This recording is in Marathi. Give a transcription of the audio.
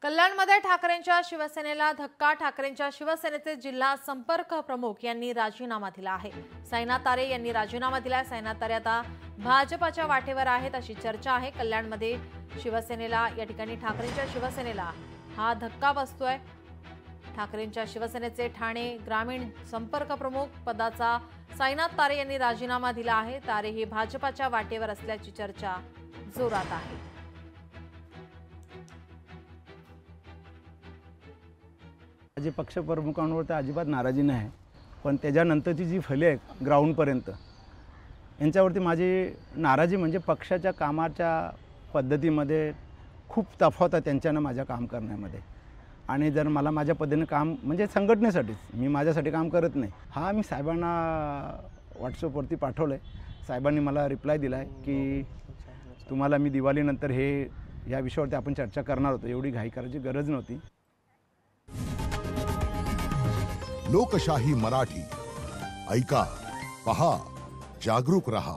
कल्याणमध्ये ठाकरेंच्या शिवसेनेला धक्का। ठाकरेंच्या शिवसेनेचे जिल्हा संपर्क प्रमुख यांनी राजीनामा दिला आहे। साईनाथ तारे यांनी राजीनामा दिला। साईनाथ तारे आता भाजपच्या वाटेवर आहेत अशी चर्चा आहे। कल्याणमध्ये शिवसेनेला या ठिकाणी ठाकरेंच्या शिवसेनेला हा धक्का बसतोय। ठाकरेंच्या शिवसेनेचे ठाणे ग्रामीण संपर्क प्रमुख पदाचा साईनाथ तारे यांनी राजीनामा दिला आहे। तारे हे भाजपच्या वाटेवर असल्याची चर्चा जोरात आहे। माझे पक्षप्रमुखांवर तर अजिबात नाराजी नाही, पण त्याच्यानंतरची जी फले आहे ग्राउंडपर्यंत यांच्यावरती माझी नाराजी म्हणजे पक्षाच्या कामाच्या पद्धतीमध्ये खूप तफावत आहे त्यांच्यानं माझ्या काम करण्यामध्ये। आणि जर मला माझ्या पद्धतीने काम म्हणजे संघटनेसाठीच, मी माझ्यासाठी काम करत नाही। हा मी साहेबांना व्हॉट्सअपवरती पाठवलं आहे। साहेबांनी मला रिप्लाय दिला आहे की तुम्हाला मी दिवाळीनंतर या विषयावरती आपण चर्चा करणार होतो, एवढी घाई करायची गरज नव्हती। लोकशाही मराठी ऐका, पहा, जागरूक रहा।